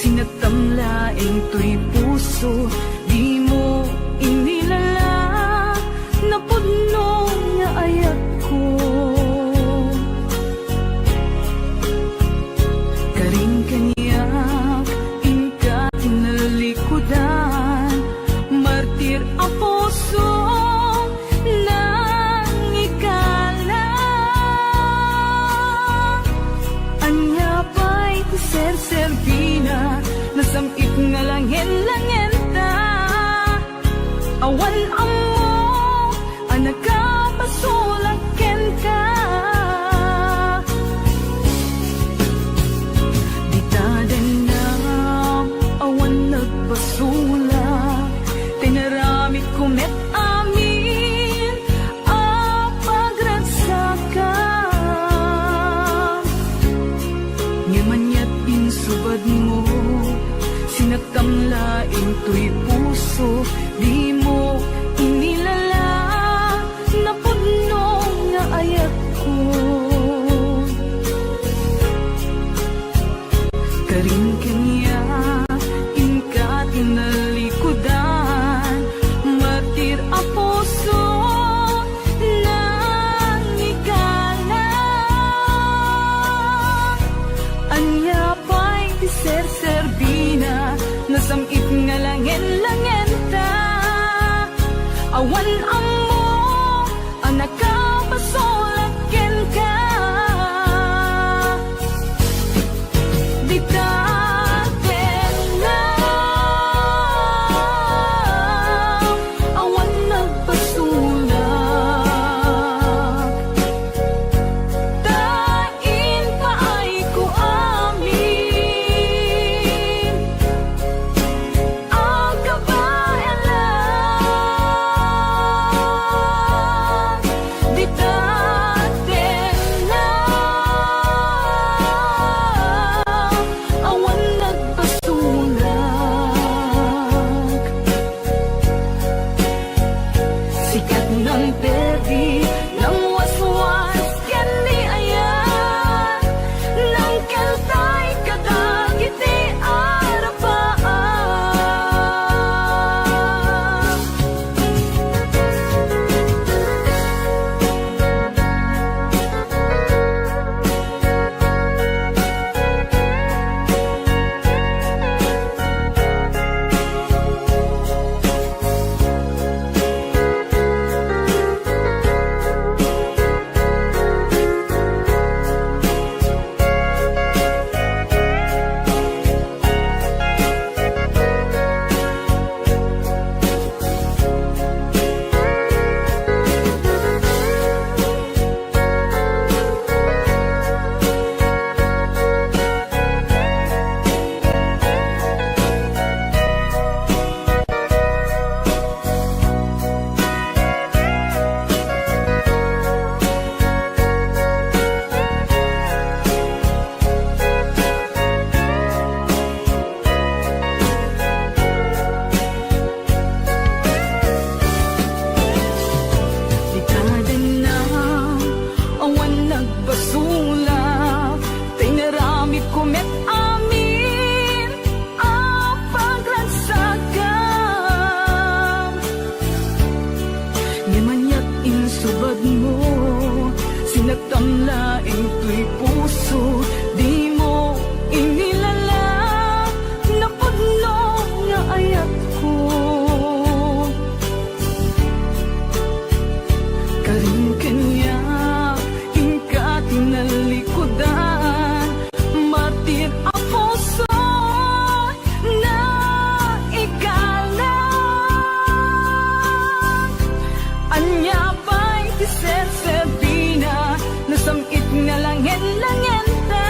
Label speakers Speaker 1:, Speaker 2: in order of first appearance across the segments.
Speaker 1: Sinattamlaing to'y puso, di langin-langenta. Awan amo anak ka pasulaken ka. Dita din na awan nagpasulak, tinaramit kumet amin a pagragsakan. Ngimanyat insubad mo, sinagtamlaing to'y puso, di mo inilala na pudno nga ayat ko. Karing kanya inka tinalikudan, martir a puso nang ikalang. Anya pa'y ser-serbina, nasamit nga langin-langenta. Awan amo anak ka pasulaken ka. Dita din na awan nagpasulak, tain pa ay ko amin ang kabayalan. Dita din na awan nagpasulak, sikat ng perdi ng waswas ken ni ayan, ng keltay kadagiti arapaan. Dita din na awan nagpasulak, tinaramit kumet amin ang pagragsakan. Ngimanyat insubad mo, sinagtamlaing to'y puso, di mo inilala na pudno nga ayat ko. Karing kanya inka tinalikudan, martir a puso na ikalang. Anya pa'y ser-serbina, nasamit nga langin-langenta.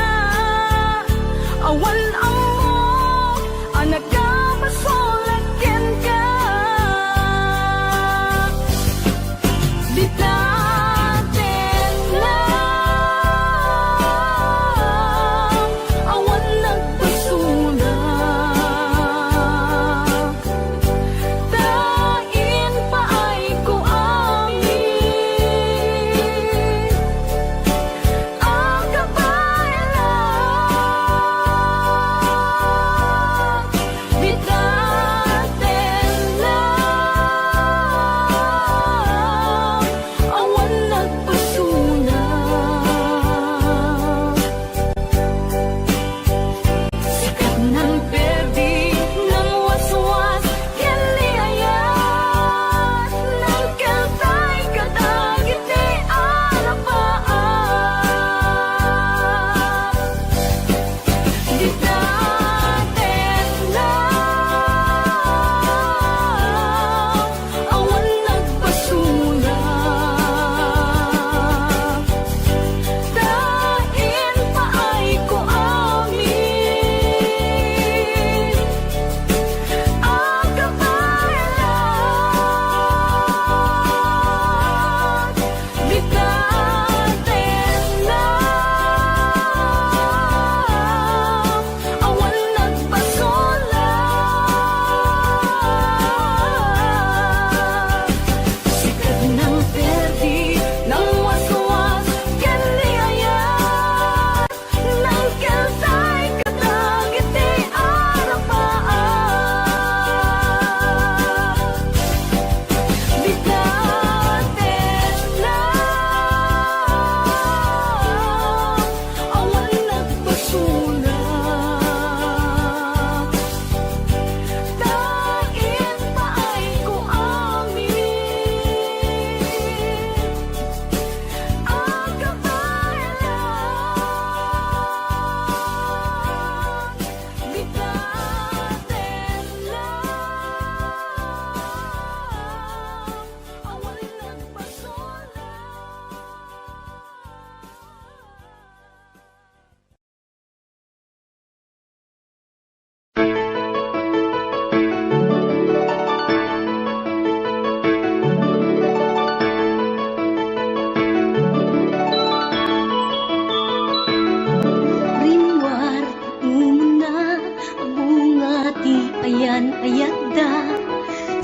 Speaker 2: yan ayada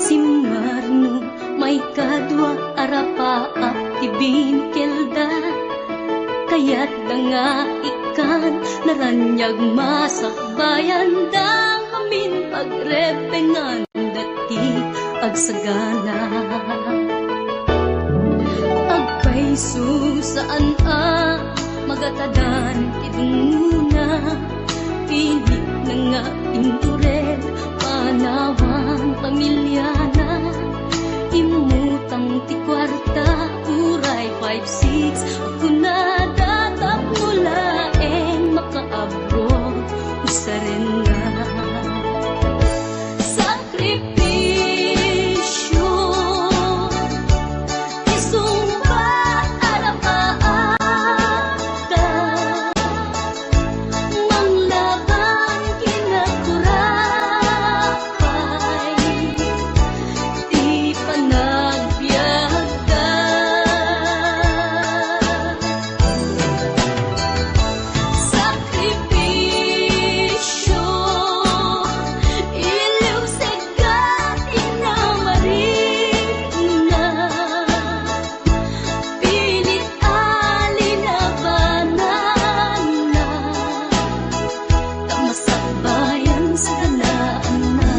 Speaker 2: si Marno may kadwa arapa at ibinkelda kaya't nga ikan naranyag masakbayan dang amin pagrepengan dati agsagana agpaiso saan magatadan idunguna pilit na nga indurel panawan pamilyana imutang ti kwarta uray 5-6 ako na datap mula makaabro usarin nga sakripisyo isumbat arapaata manglaban kinakurapay di panagbiagda sakripisyo iliw segat inamarina pilit alinabanan na tamasakbayan sa ganaan na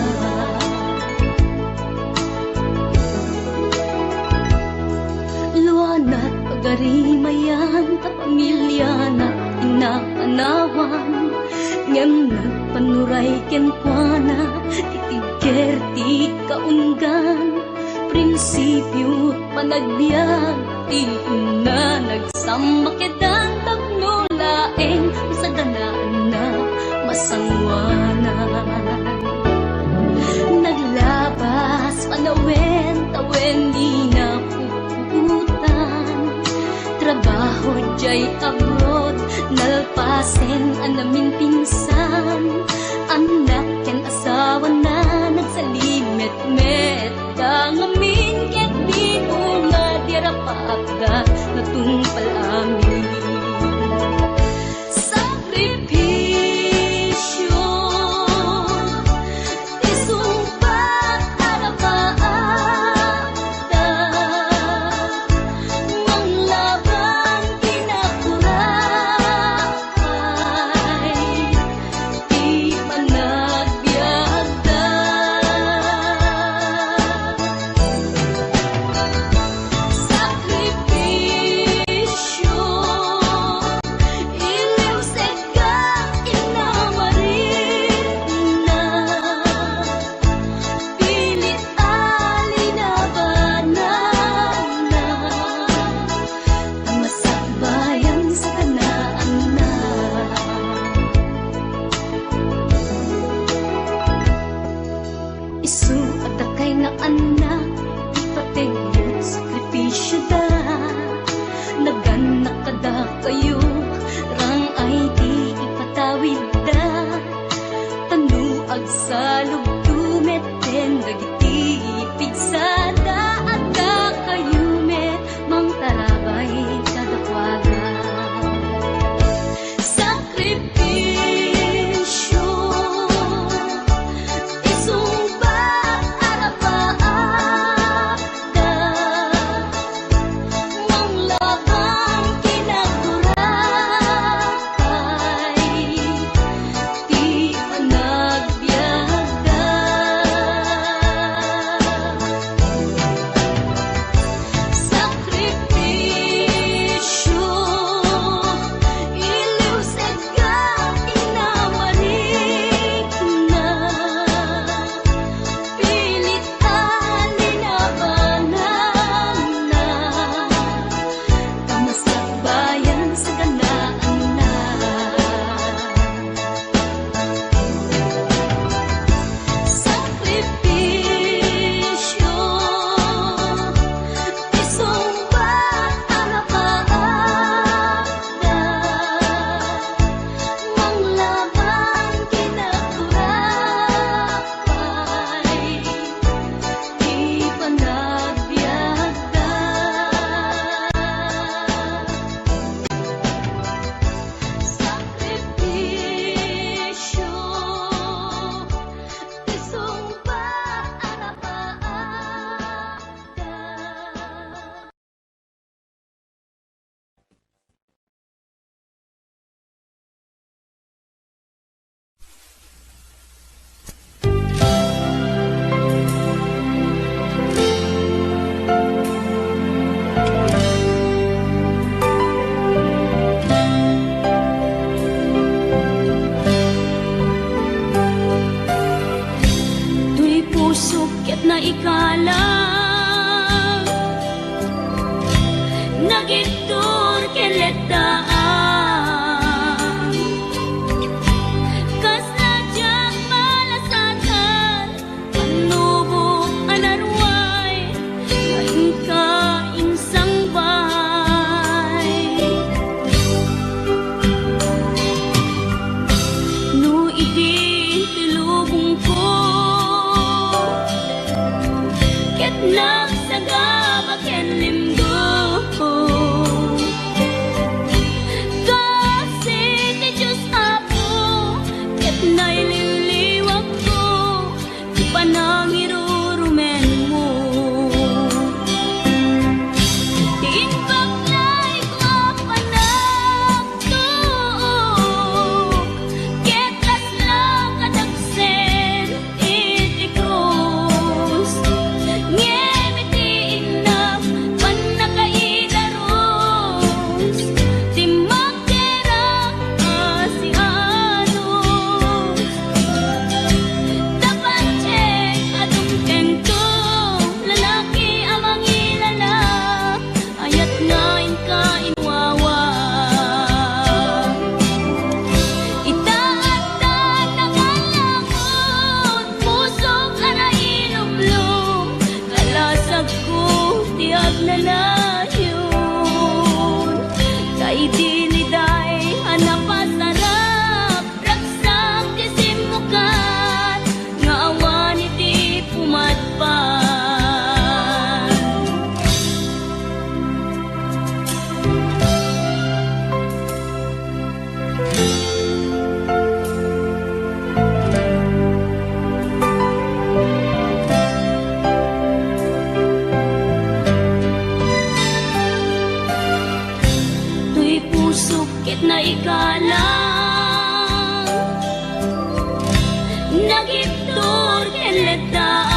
Speaker 2: luanat pagarimayan ta pamilya na inapanawan ngem nagpanuray kenkwana titigker ti kaunggan prinsipyo panagbiag ti ina nagsamakedan tagnulaeng sa ganaan na masangwanan naglabas panawen tawen di na puputan trabaho jay abroad nalpasen anamin pinsan anak ken asawa na nagsalimet-met dangamin ket di nga dirapagda natungpal amin sakripisyo isumpat arapaata manglaban kinakurapay di panagbiagda sakripisyo iliw segat inamarina pilit alinabanan na tamasakbayan sa kanaan na isu at akay nga anak ipategyot sakripisyo da naganak kada kayo rang ay di ipatawid da tanuag sa lugdumet den dagiti pigsada at da kayo met mang tarabay kadakwaga sakripisyo isumbat arapaata manglaban kinakurapay di panagbiagda puso ket na ikalang nagitur keletaan kas najak malasatan panubok anarway ngayon ka insang bay no idi tilubong ko ket nagsagaba ken limdo kasi ti Diyos Apo ket naililiwag ko ti panangirurumen mo ti inbaklay ko panagtuok ket laslang kadagsen iti krus ngemi inap panakaidaros ti magdera asianos tapancek adung tengko lalaki amang ilala ayat ngain ka inwawa itaatan nakalangot pusok arailumlum kalasag ko tiag nanayon kay diliday hanapasarap raksak ti simukan nga awan iti pumatpan tuy puso ket na ikalang nagiptur ken letaan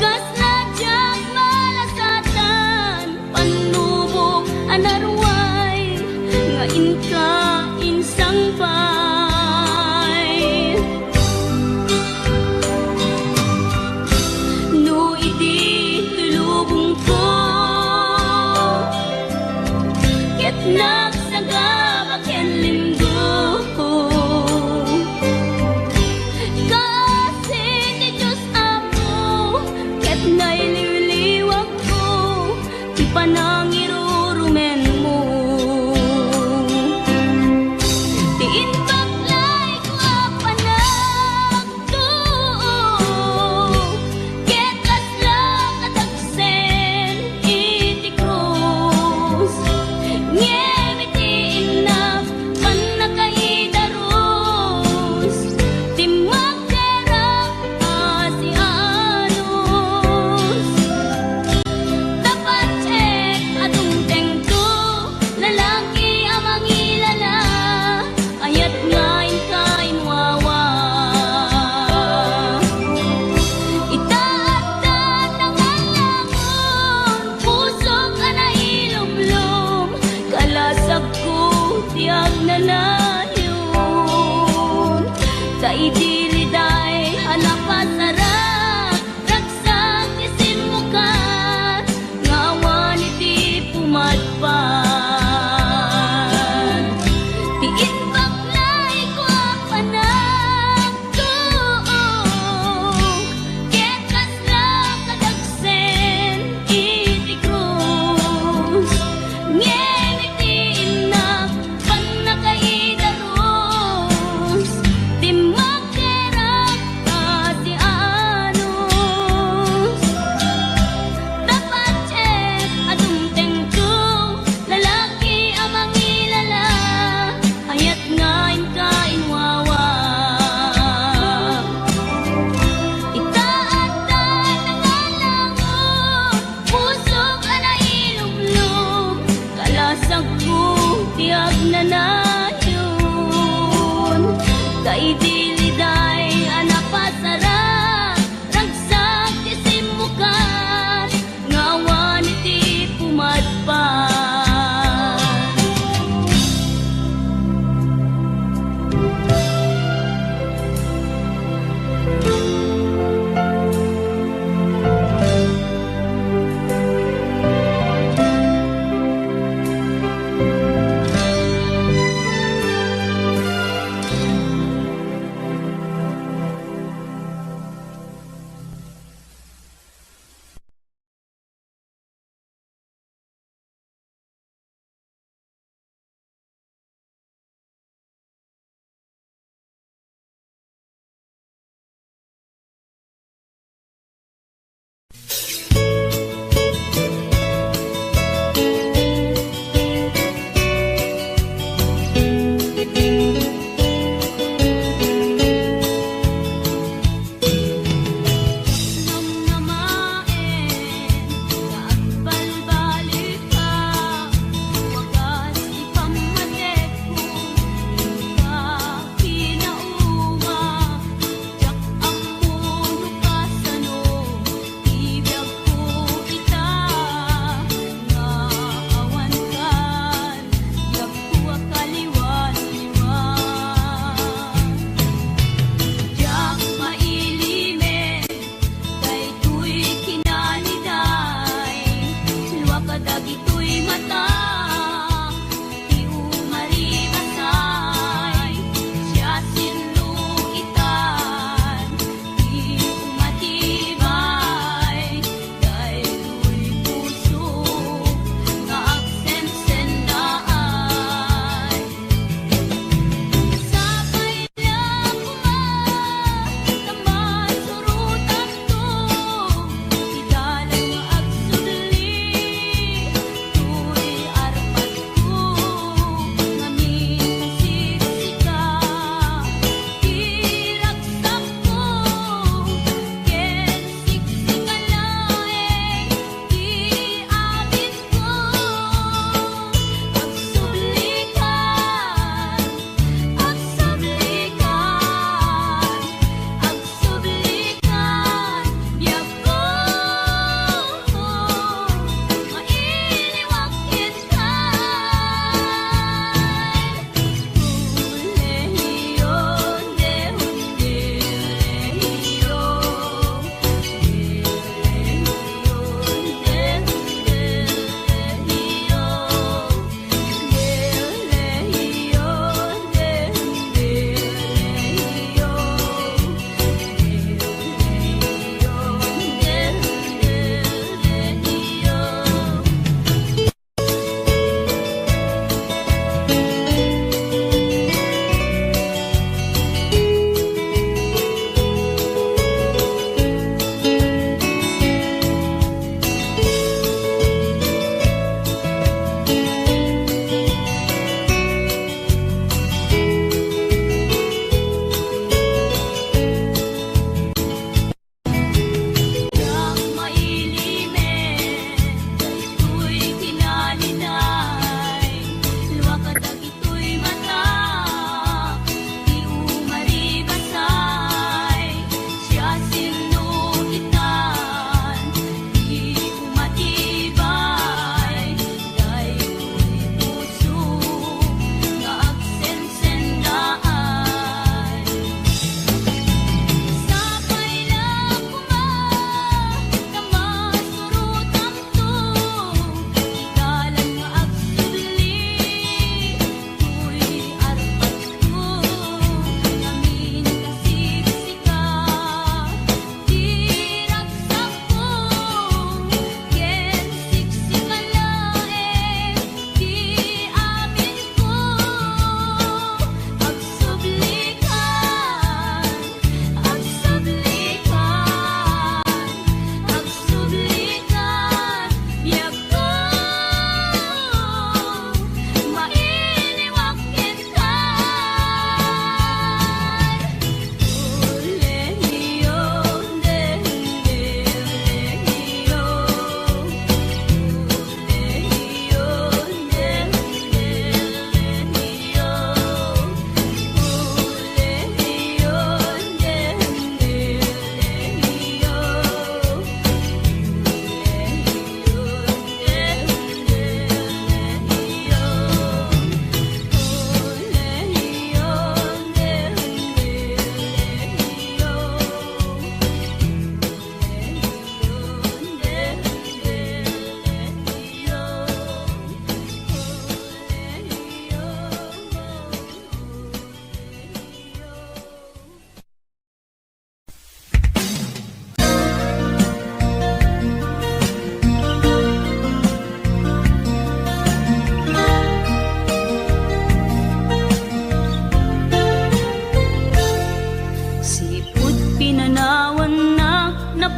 Speaker 2: kas najak malasatan panubok anarway ngain ka insang bay no idi tulubong ko ket nagsagaba ken linggo kasi ti Diyos Apo ket naililiwag ko ti panangirurumen mo ti inbaklay ko panagtuok ket laslang kadagsen iti krus ngemi ti inap panakaidaros ti magdera asianos tapancek adung tengko lalaki amang ilala ayat ngain ka inwawa itaatan nakalangon pusok anailumlum kalasag ko tiag nanayon kay diliday hanapasarap raksak ti simukan nga awan iti pumatpan ti inbaklay ko panagtuok ket laslang kadagsen iti krus ngemi ti inap panakaidaros ti magdera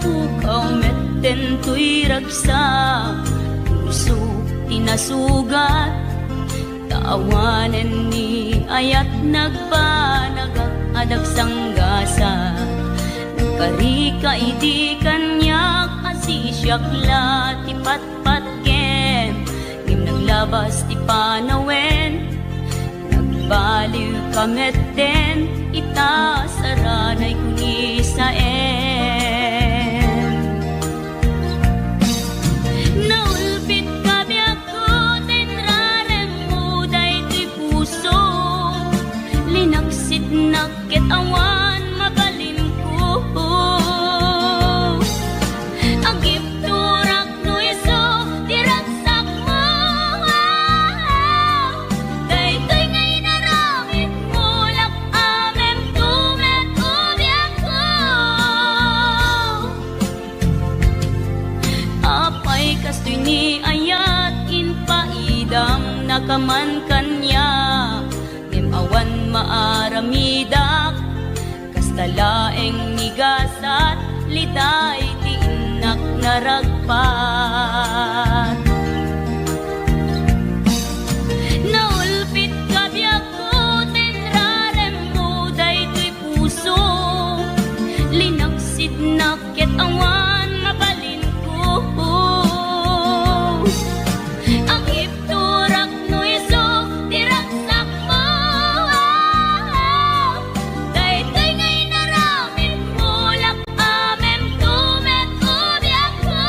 Speaker 2: pukaw metten tuy ragsa, puso tinasugat, taawanen ni ayat nagbanagak adag sanggasa. Nagkarika idi kanyak asisyak la ti patpatken, ngim naglabas ti panawen, nagbaliw kametten ita saranay kuni saen. Naulpit kabiyak ko tinrarem mo daytoy puso, linaksit nakit awan mabalin ko. Agip turak no iso diragsak mo, daytoy ngay naramit mo lak amem tumet ubiyak ko. Apay kastoy ni ayat inpaidam nakaman kanya, ngem awan maaramidak kastalaeng nigasat liday ti inak naragpat. Naulpit kabiyak ko tinrarem mo daytoy puso, linaksid nakit awan mabalin ko. Ang ipturak no iso diragsak mo, daytoy ngay naramit mo lak amem tumet ubiyak ko.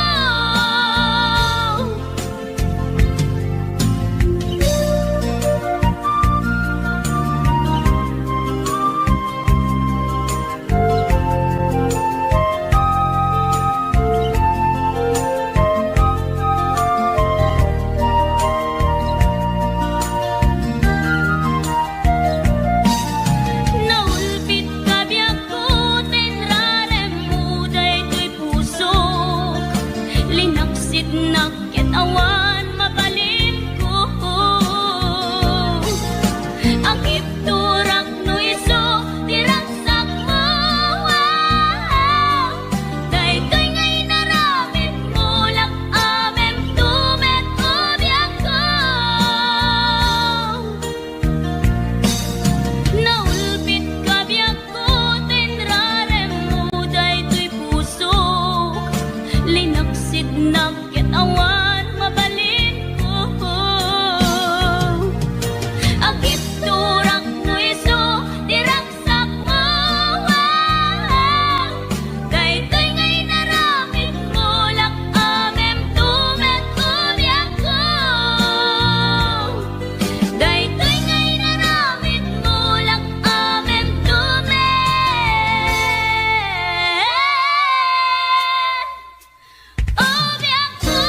Speaker 2: Naulpit kabiyak ko tinrarem mo daytoy puso, linaksid nakit awan mabalin ko. Ang ipturak no iso diragsak mo, daytoy ngay naramit mo lak amem tumet ubiyak ko. Naulpit kabiyak ko tinrarem mo daytoy puso, linaksid nakit awan mabalin ko. Ang ipturak no iso diragsak mo, daytoy ngay naramit mo lak amem tumet ubiyak ko. Daytoy ngay naramit mo lak amem tumet ubiyak ko.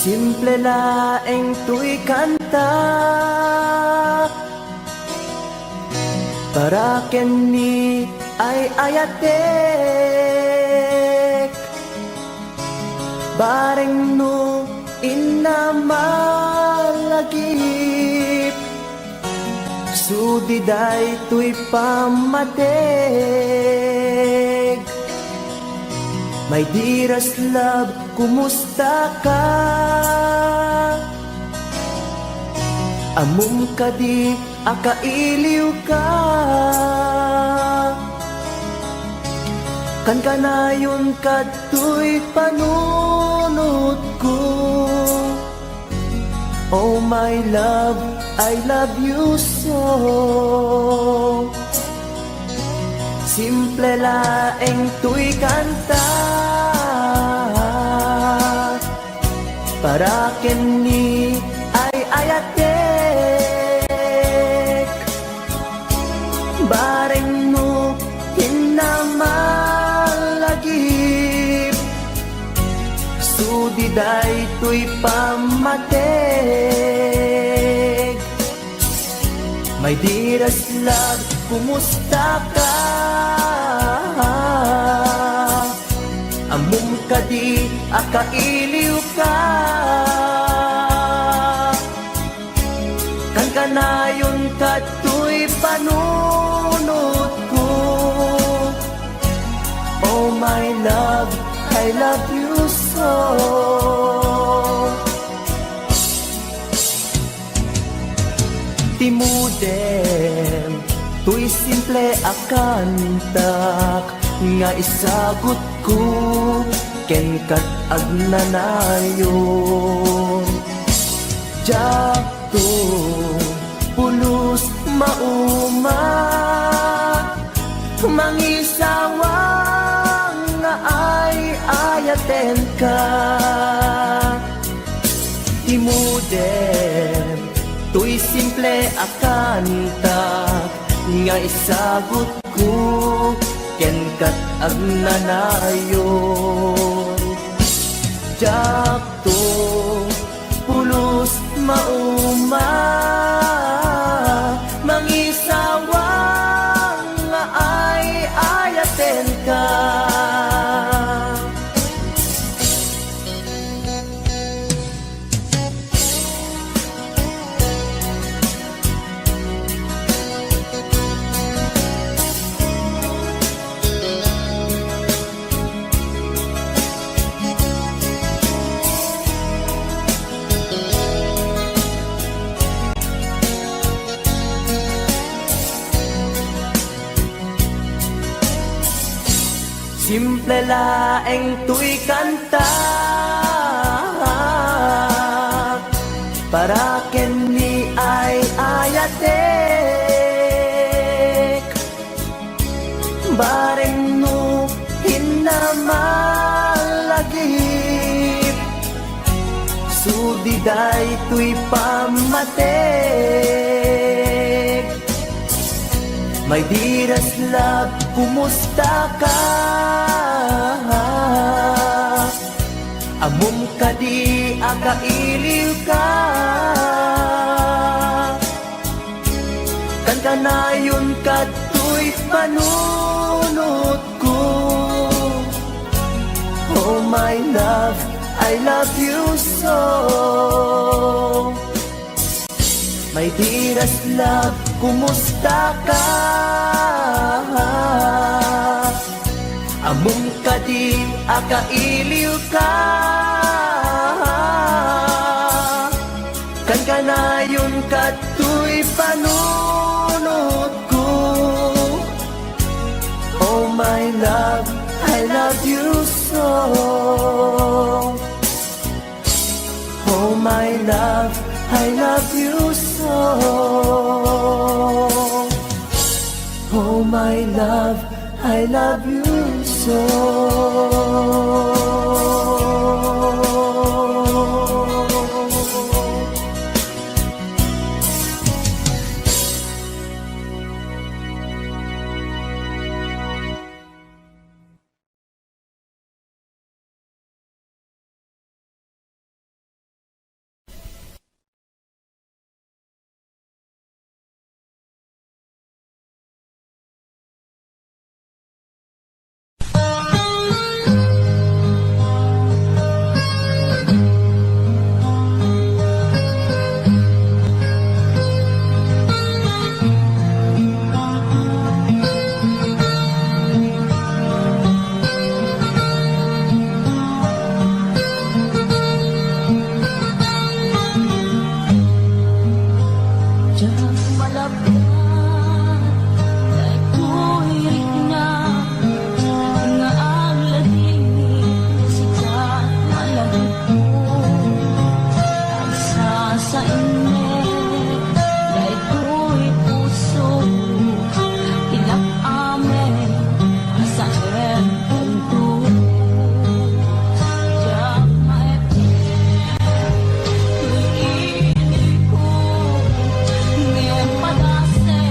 Speaker 3: Simple laeng tuy kanta, para kenni ay ayatek, bareng no inamalagip, sudiday tuy pamatek. My dearest love, kumusta ka? Amum ka di, akailiw ka. Kan kanayon kato'y panunod ko. Oh my love, I love you so. Simple laeng tuy kanta, para kenni ay ayatek, bareng no hinamalagip, sudiday tuy pamatek. My dearest love, kumusta ka? Among kadi akailiw ka, kan kanayon kato'y panunod ko. Oh my love, I love you so. Timudem, tuy simple akantak, nga isagot ko, ken kat agnanayon. Jakto, pulos mauma, mangisawang nga ay ayaten ka. Timudem, tuy simple akantak, nga isagot ko, ken kat agnanayon. Jakto, pulos mauma, mangisawang nga ay ayaten ka. Simple laeng tuy kanta, para ken ni ay ayatek. Bareng no hinamalagip, sudiday tuy pamatek. My dearest love, kumusta ka? Amom kadi akailiw ka, kan kanayon kato'y panunod ko. Oh my love, I love you so. My dearest love, kumusta ka? Among kadi akailiw ka, kan kanayon kato'y panunod ko. Oh my love, I love you so. Oh my love, I love you so. Oh my love, I love you so.
Speaker 2: Pag-asa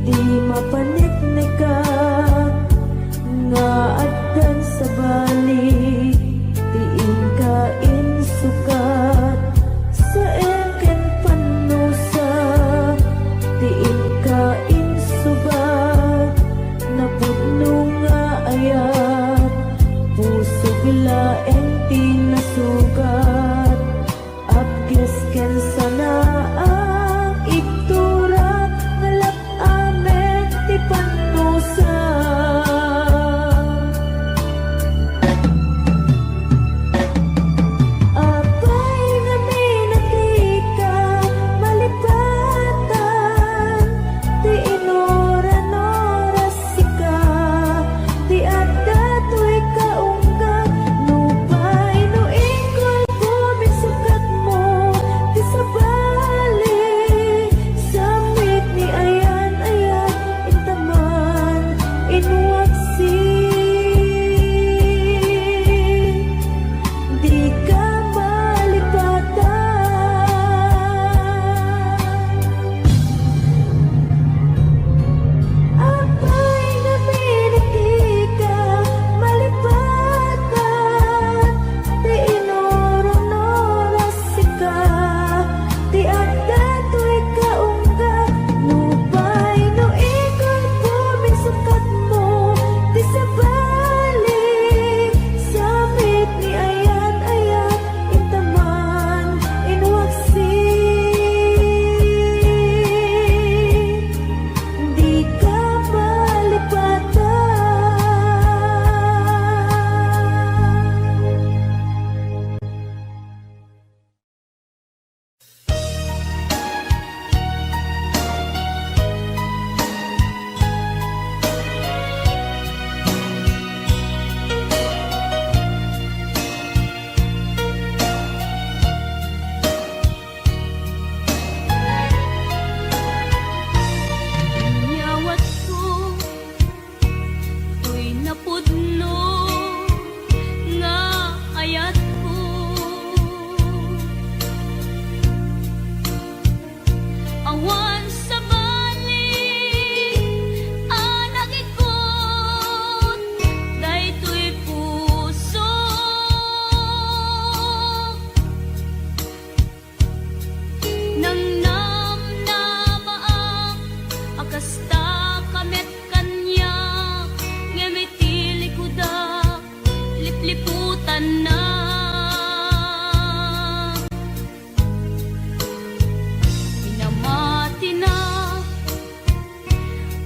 Speaker 4: di mapaniknikat nga addan sa balik diin kain sukat sa eken panusa diin kain subat napudno nga ayat puso gilaeng tinasugat abges ken sana ang iktura ngalap amen ti panusa apay nga minatika malipatan ti inoran-oras sika ti adda to'y kaunggat nupay no ingkol bumisukat mo ti sabali samit ni ayan-ayan intaman inwaksi di ka malipatan apay nga minatika malipatan ti inoron-oras sika ti adda to'y kaunggat nupay no ikot bumisukat mo ti sabali samit ni ayan-ayan intaman inwaksi di ka malipatan
Speaker 2: Nyawat ko to'y napudno nga ayat ko awan sa balik anak ikot daytoy puso nang namnamaak akasta kamet kanya ngemitili kuda lipliputan na pinamati na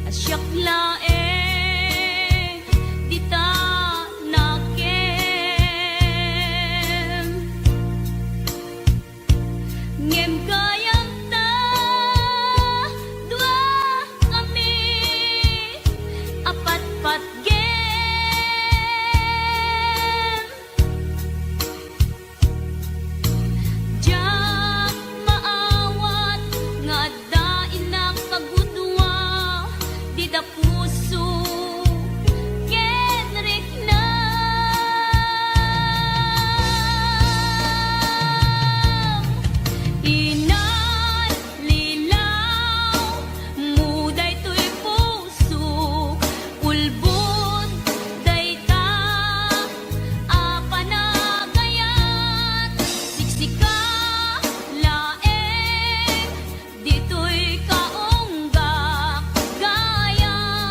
Speaker 2: asyak laeng di ta nakem ngem gayam ta dua kami apat-pat gem jak maawat nga dain na kagudwa di da puso kenrik na inan lilaw muday to'y puso ulbod dayta apanagayat siksika laeng dito'y kaunggak gayam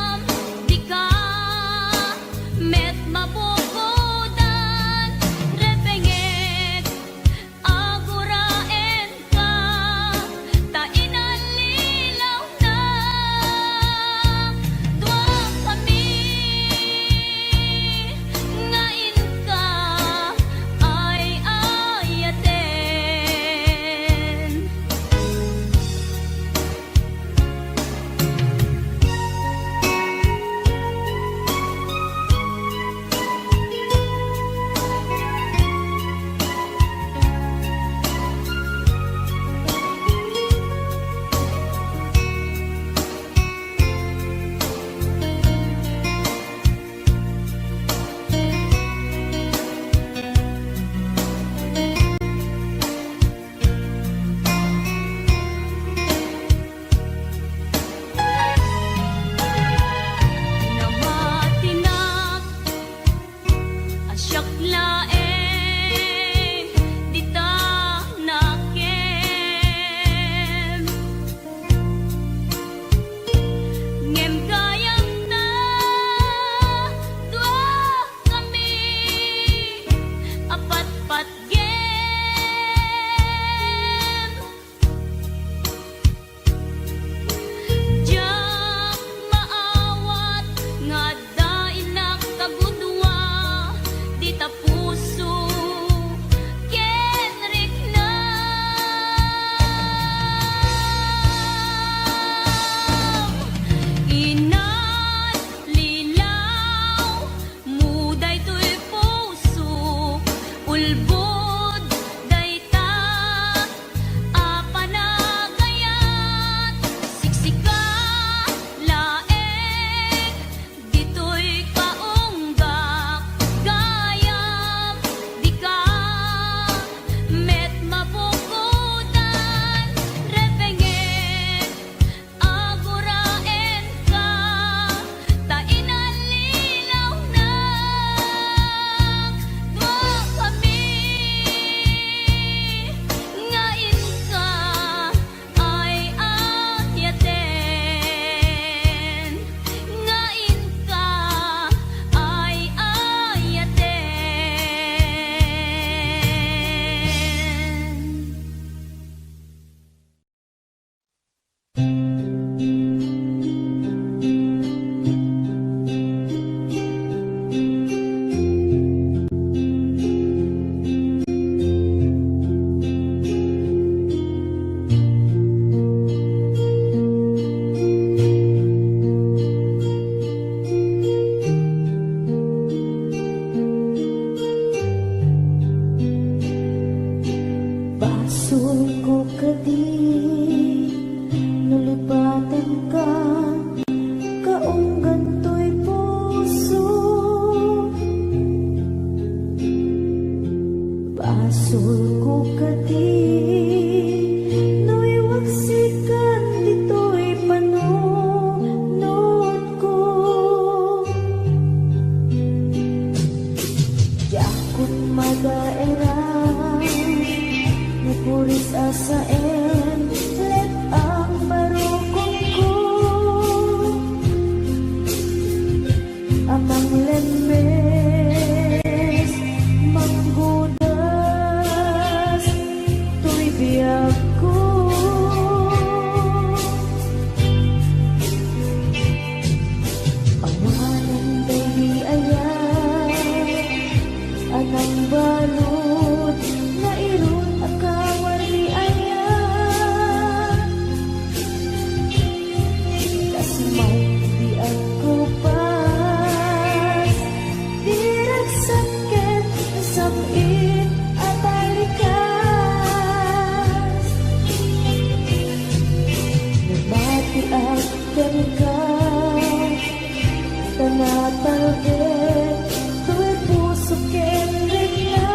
Speaker 4: palugit Tu'y puso ken regla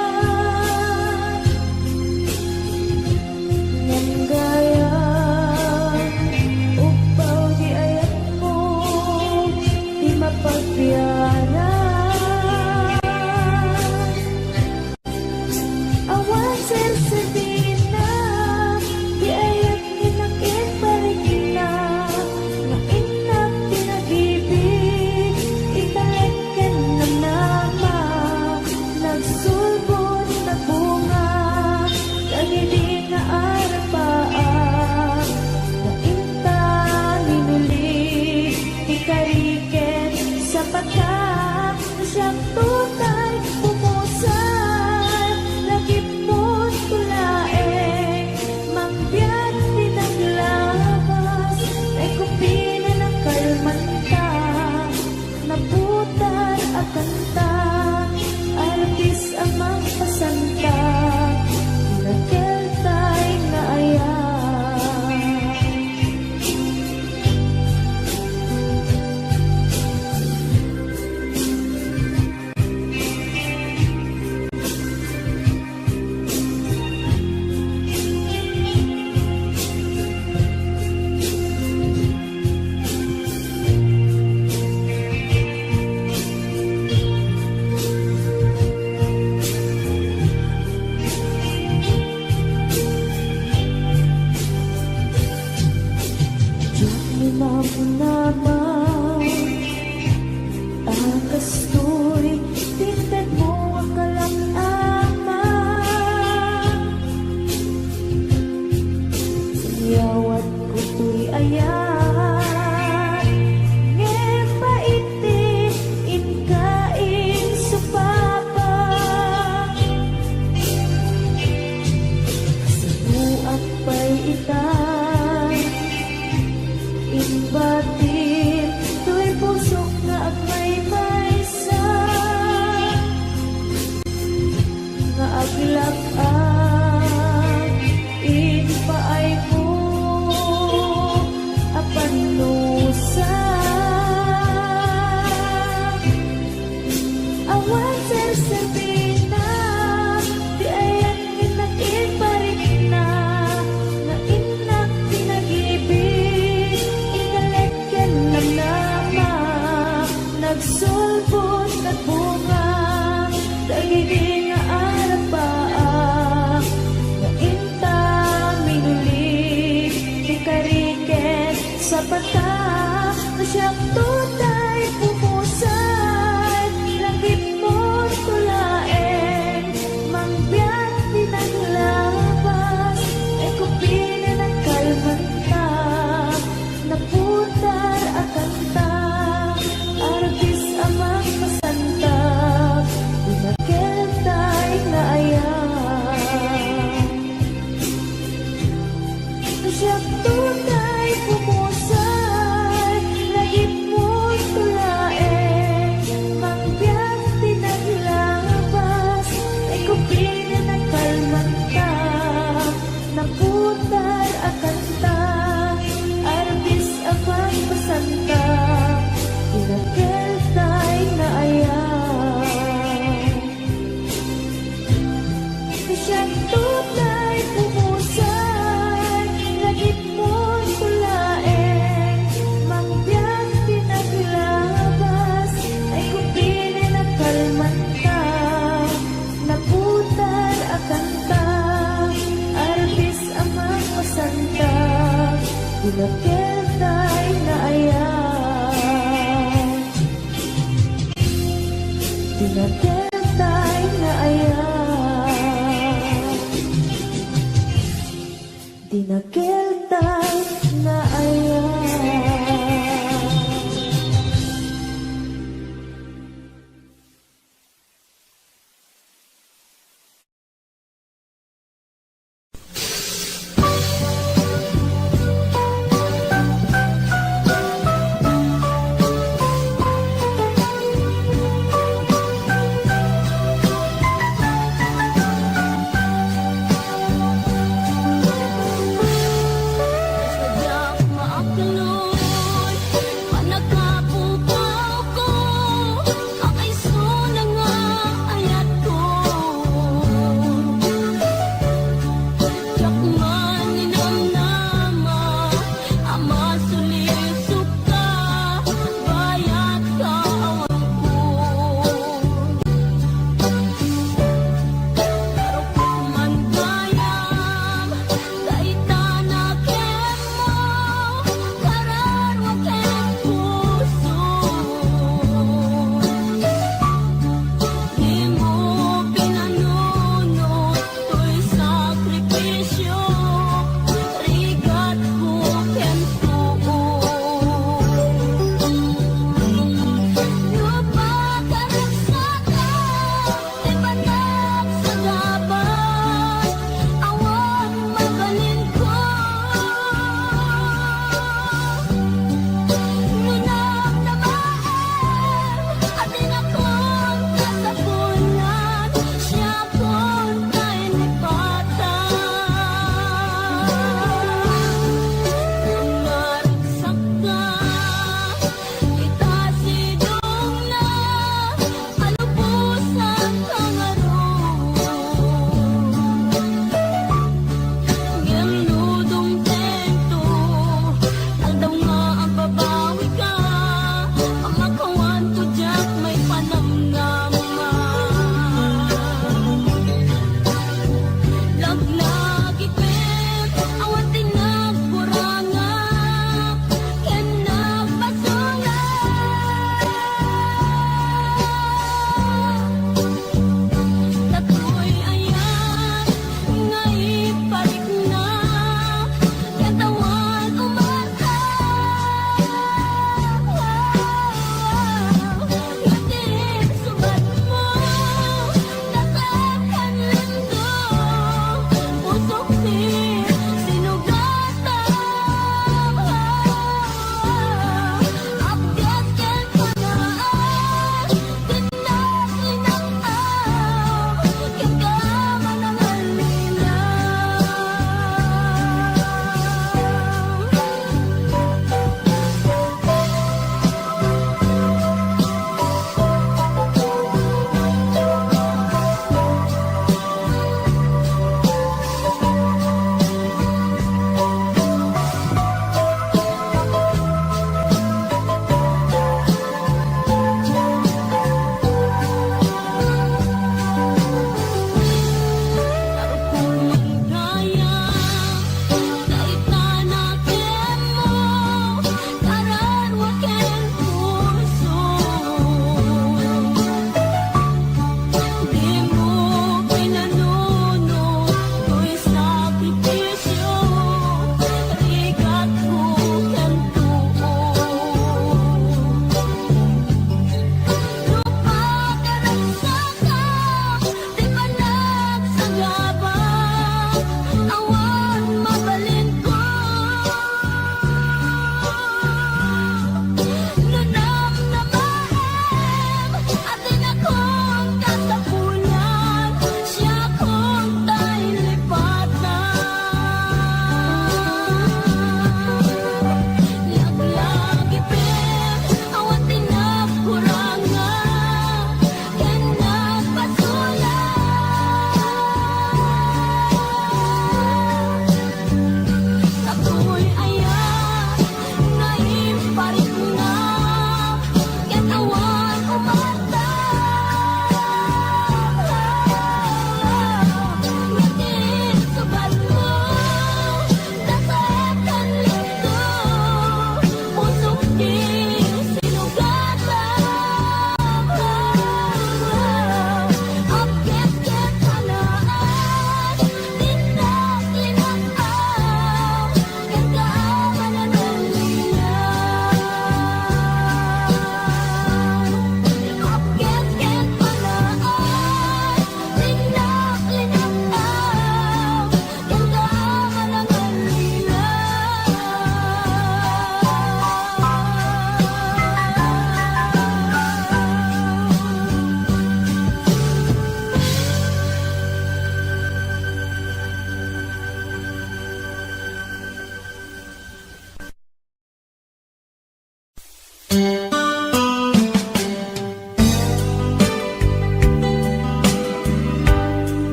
Speaker 4: Ngan gaya Upaw di ayat mo Di mapagbiara Awan sersebina Di ayat ninakit parigina Mainap pinag-ibig Italagkan na nama Nagsulbon na bunga Kagili na arapaan Nainta ninulig Ikariken sa pagka Siyang tutay pumusan Lagip mo't tulaeng Mangbiyan pinaglabas Ay kupina ng kalmanta Naputan at kanta Artis ang magpasanta Nakeltay na ayan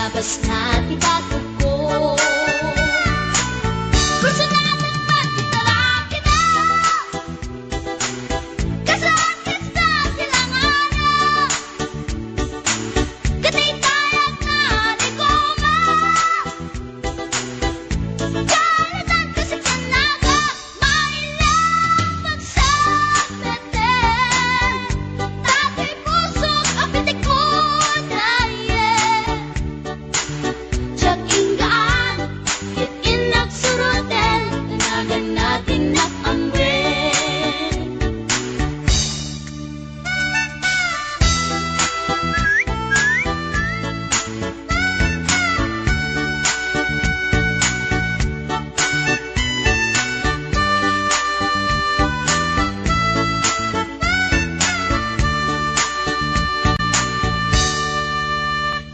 Speaker 2: labas na titatog ko. Gusto natin magkitalaki na kasakit sa silanganan. Katay tayag na ligoma kalitan kasi kanaga mailang pagsabeten. Dati pusok apitik ko daye Tiyak inggaan Kit inak suruten Tanagan natin at amben.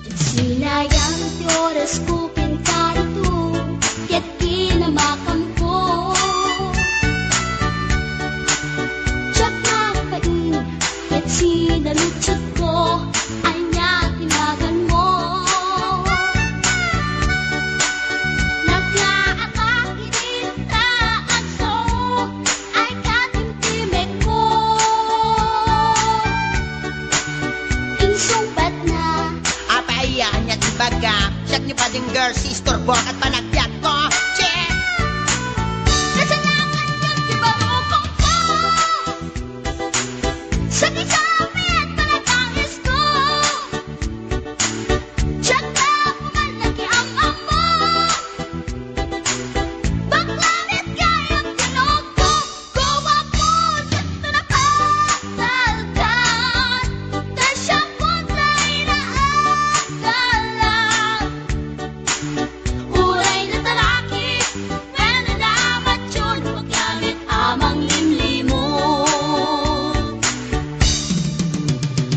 Speaker 2: Sinayang ti oras ko pinkarito Ket kinamakam ko Tiyak napain Ket sinalutsot ko Ay niya tinagan mo Naglaatang inita at so Ay katimtimek ko Insumpat na
Speaker 5: Apayaan niya di baga Siyak ni pading girl, sister, buwak at panagbiag ko. Check!
Speaker 2: Kasanangan yung tibarukong ko Sa kisabi at panatangis ko Tiyak na pumalaki ang amo Baklanit kayang tinog ko Gawa po sa tunapagdalgan Tasyang punlay na agalan Uray na talaki When nadamat yun Paggamit amang limlimon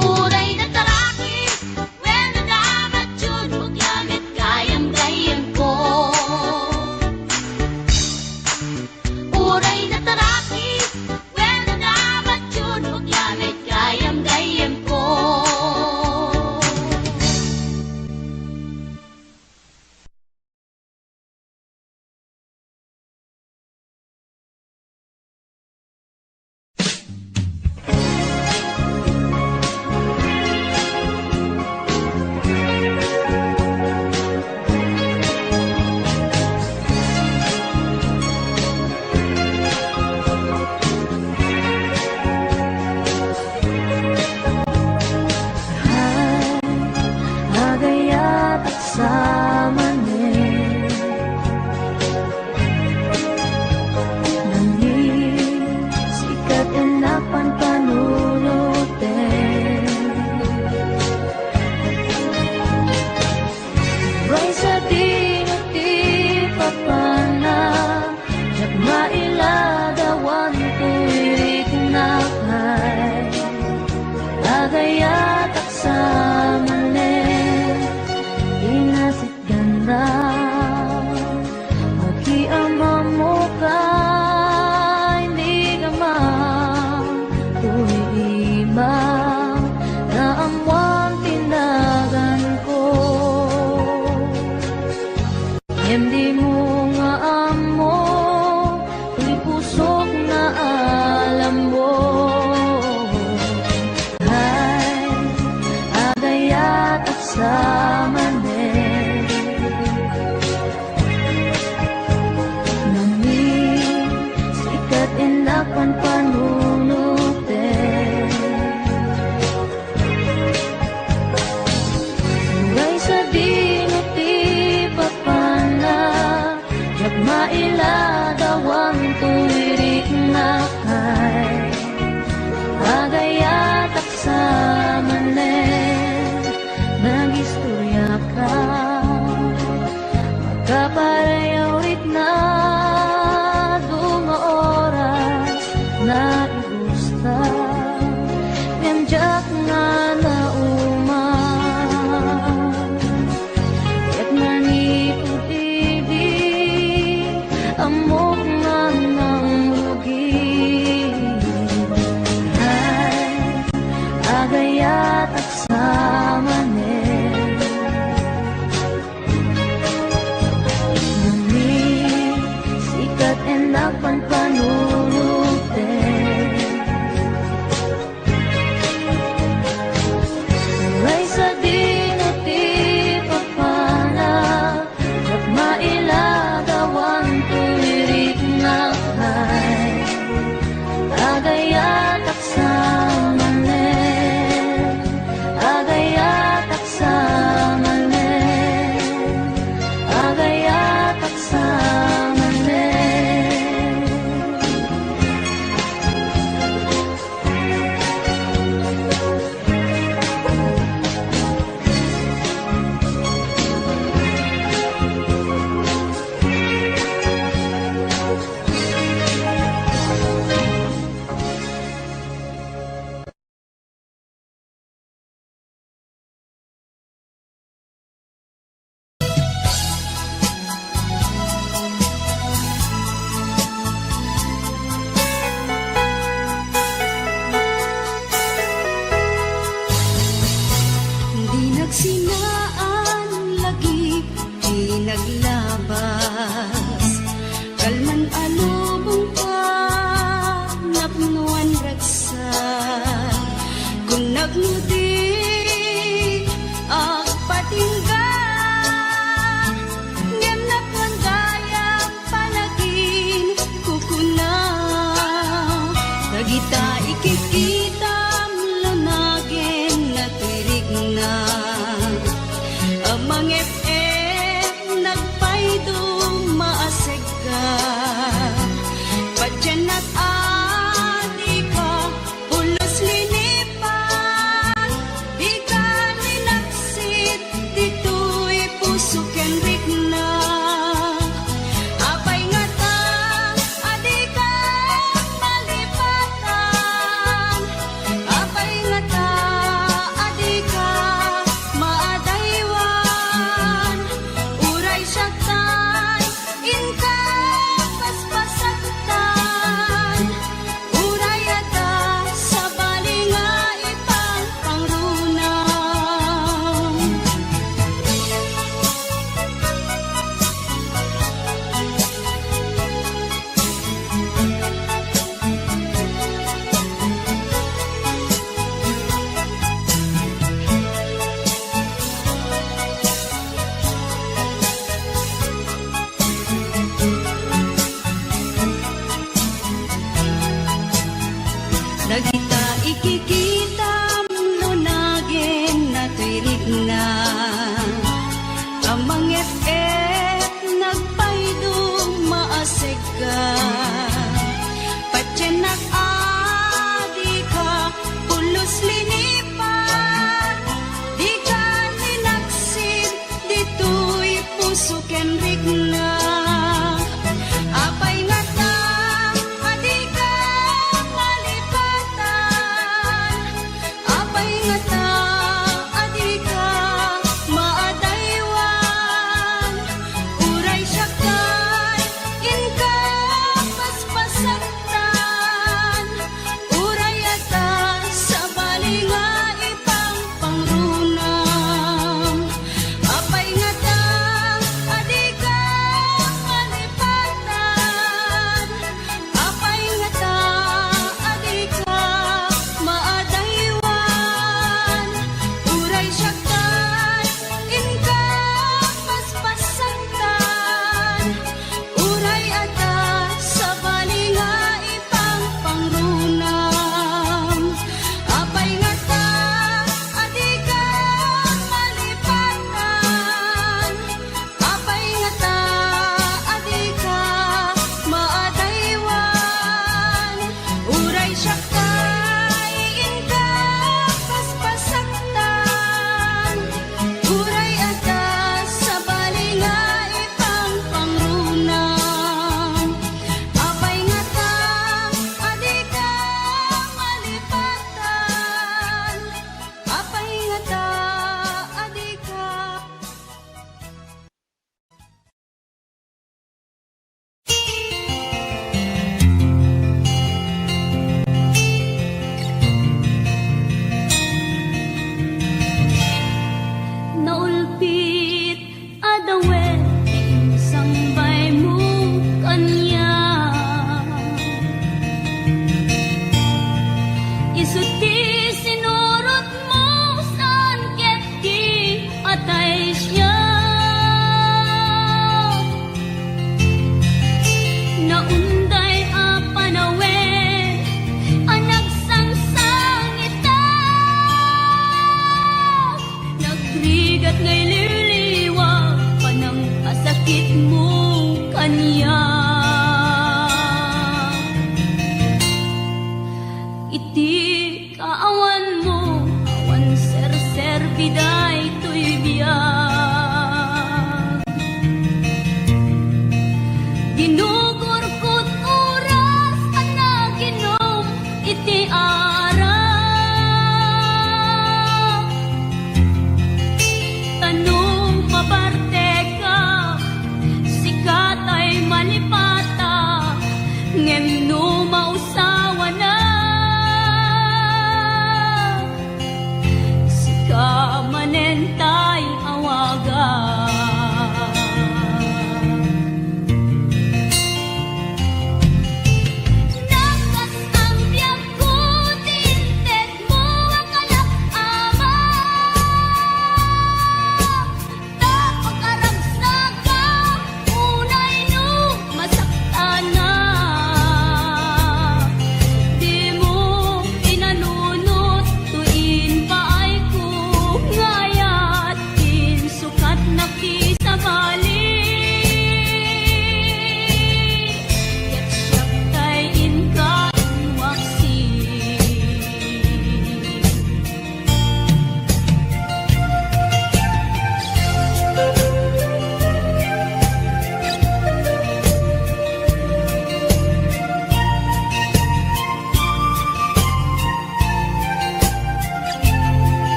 Speaker 2: Uray na talaki When nadamat yun Paggamit gayam-gayam ko Uray na talaki When nadamat yun Paggamit gayam-gayam ko
Speaker 4: Agayat at samanin Nangin sikat enapan panunutin Ray sa dinuti papana Tiyak mailagawan tuwid nakay Agayat at samanin Inasit ganda Magkiamam mo ka Hindi ka tuwiba Na amwang tinagan ko Hindi mo nga amo Tuy pusok na alam mo Ay, agayat at samanin Nangin sikat enapan panunutin Uray sa dinuti papana
Speaker 1: ka Patyanak adi ka Pulos linipan Di ka ninaksid Dito'y puso ken rigna Apay nga ta adi ka malipatan Apay nga ta adi ka maadaywan Uray siya kay inka paspasaktan Uray ata sa balinga ipang pangrunam Apay nga ta adi ka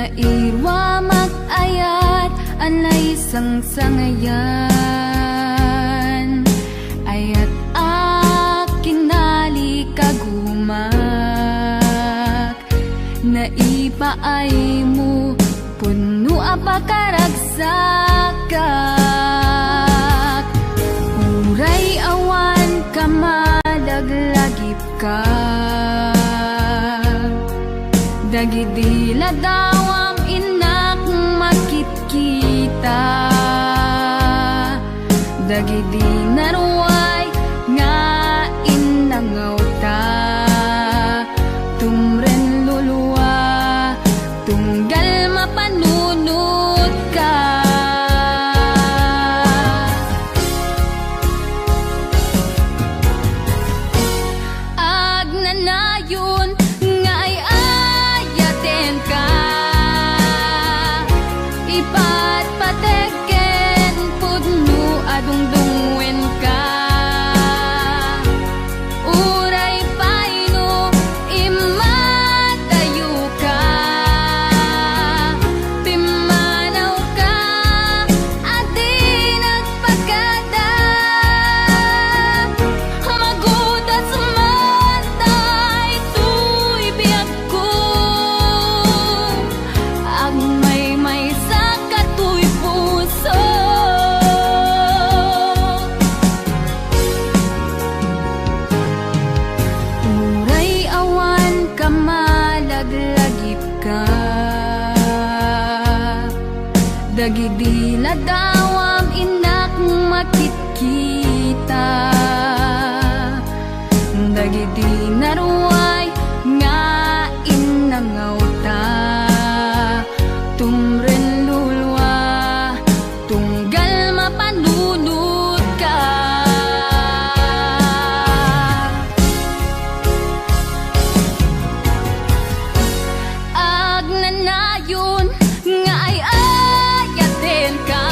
Speaker 1: Nairwa mag-ayat anay isang sangayan ayat akinali kagumak naipaay mo puno apakaragsakak uray awan kamalaglagip ka dagidila dawam inak makitkita dagidi naruay nga inangaw ta tumren luluwa tunggal mapanunod ka agnanayon nga ay ayaten ka ipatpateken pudno adungdungwen ka uray paino imatayo ka pimanaw ka adi nagpagada magudat sumantay tuy biyak ko ang may sa katuy puso uray awan kamalaglagip ka dagidila dawam inak makitkita dagidi naruay nga inangaw ta tumren lulwa tunggal mapanunod ka agnanayon nga ay ayaten ka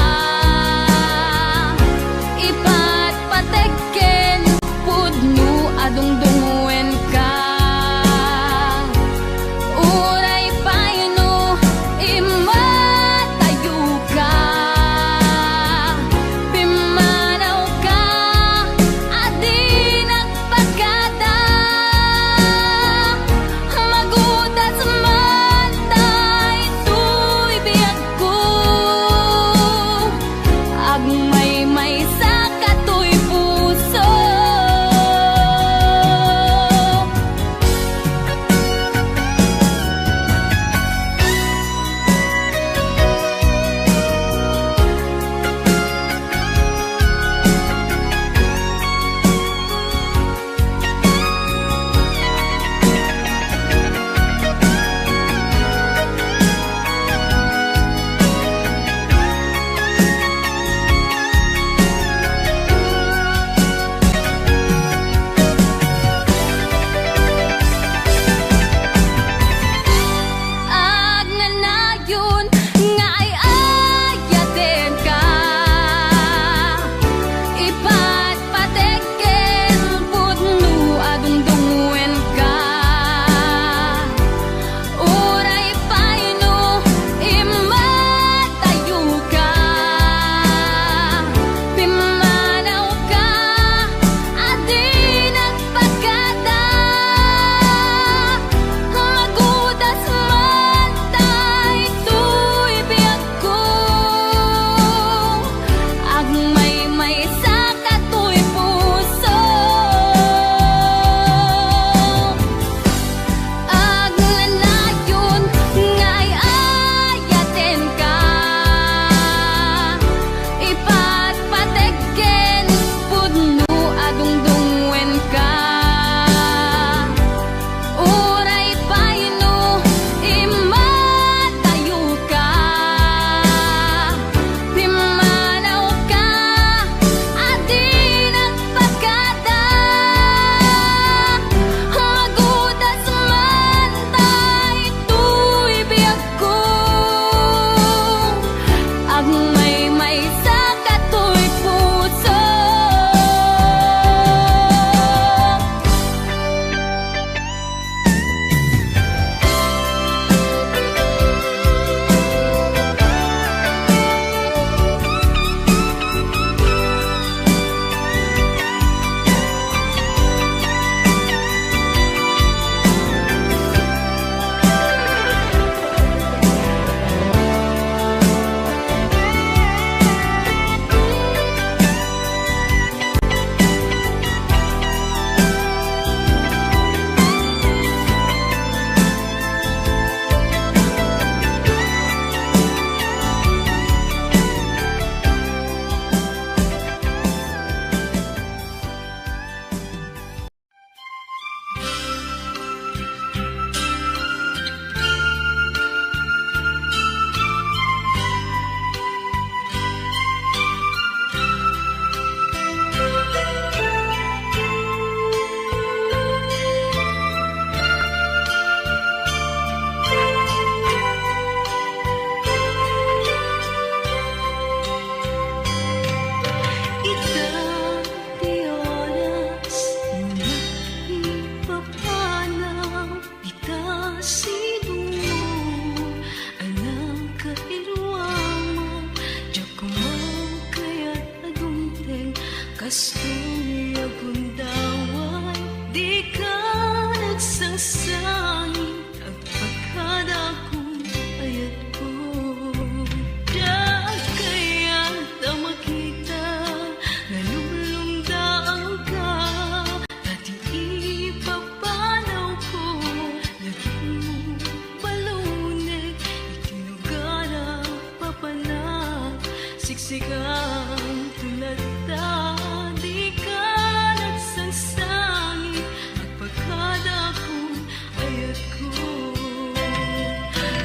Speaker 1: sigang tulad ta, di ka nagsangsangi, ang pagkadakong ayat ko.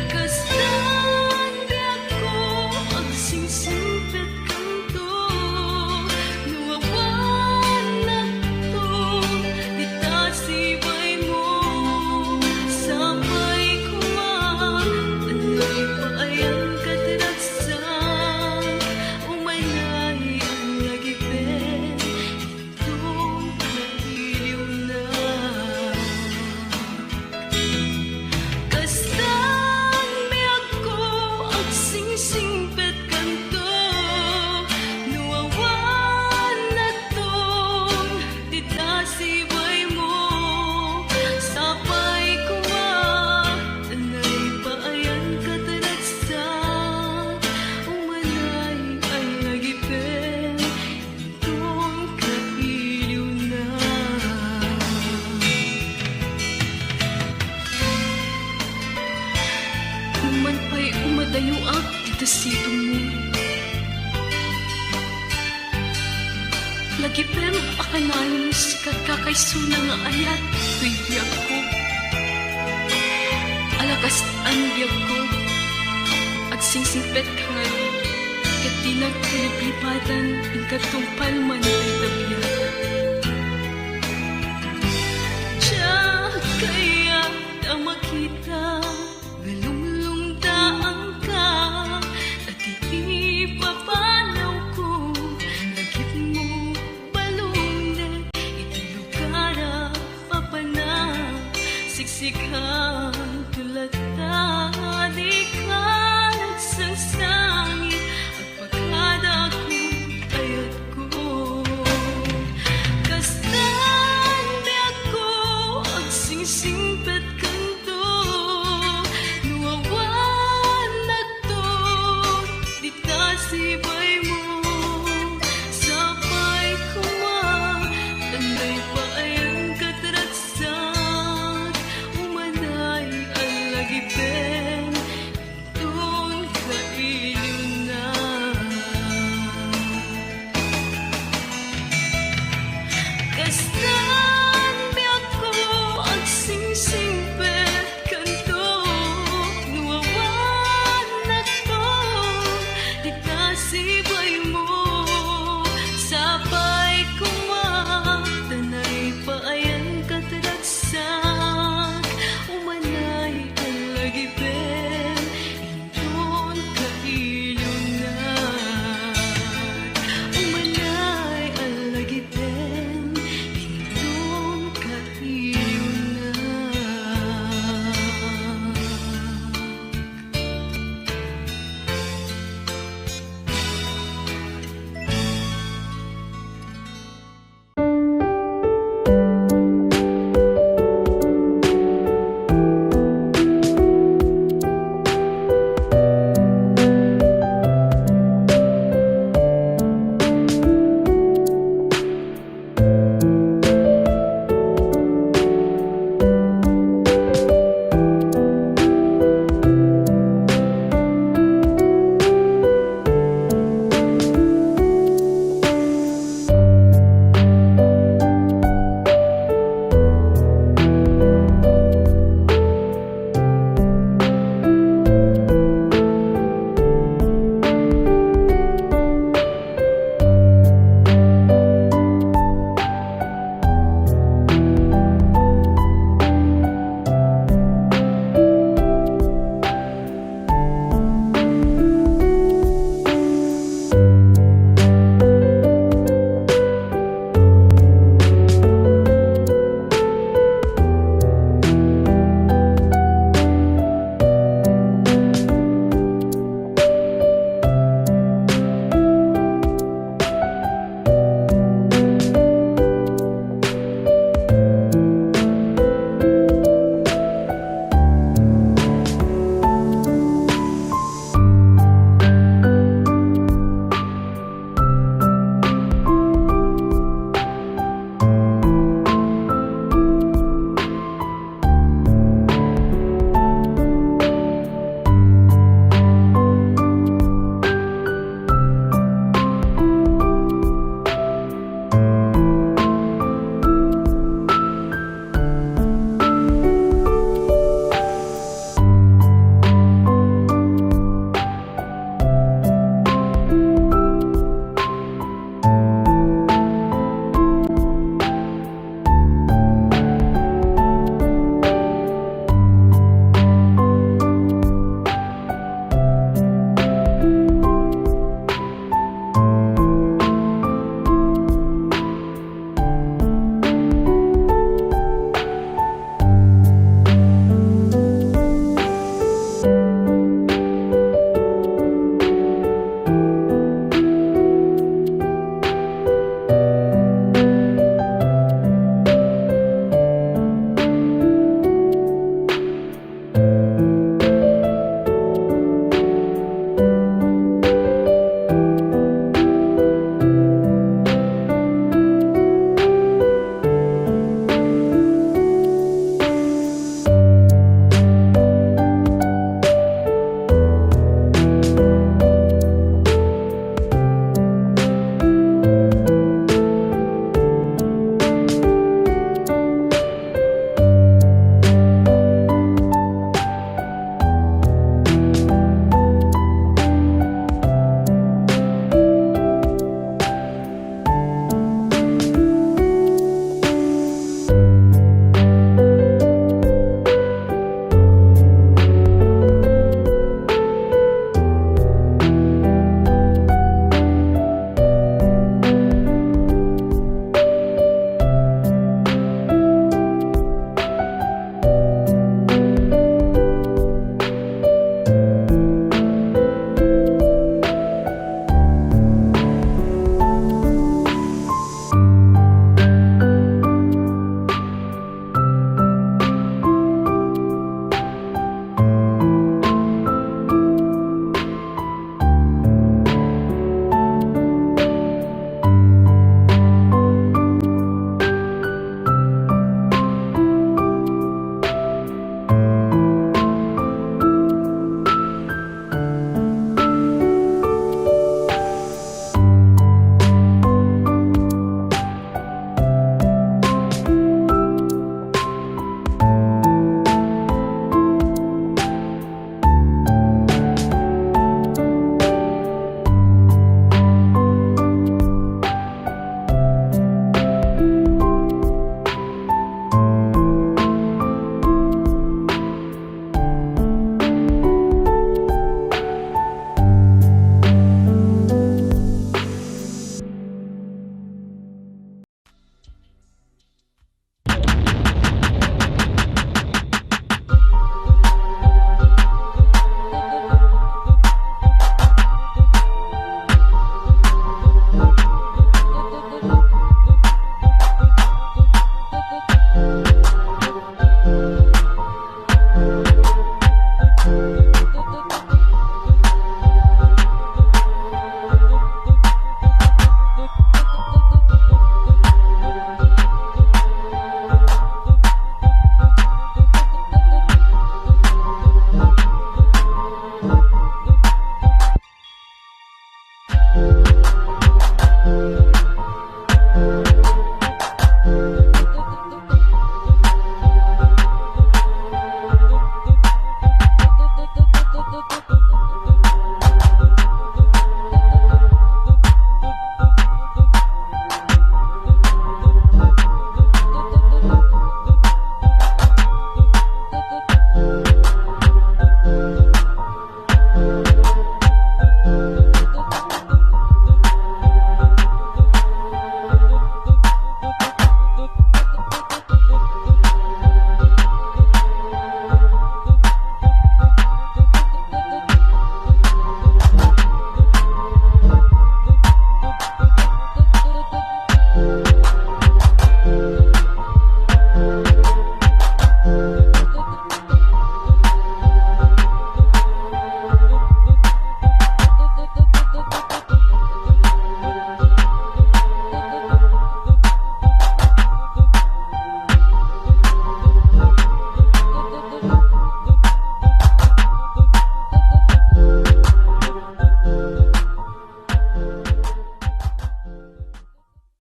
Speaker 1: Kastan biyak ko, ang singsimpit kanto, nuwawan na to, itasibay mo, sabay kumang, anay paayan kadragsang, umaylay ang lagipin, itong nagiliw na. Kastan biyak ko, ang singsimpit kanto, nuwawan na tong ditasibay mo, sabay kumang, anay paayan kadragsang, umalay ang lagipin, itong kailiw na. Human pa'y umadayo ang itasitong mo. Lagipem akanayon sikat kakayso nga ayat, tuy biyag ko. Alakas ang biyag ko, at singsingpet ka ngayon, kat di nagkaliplipatan, ang katungpal man ay tabiyag. Tiyak kaya na makita,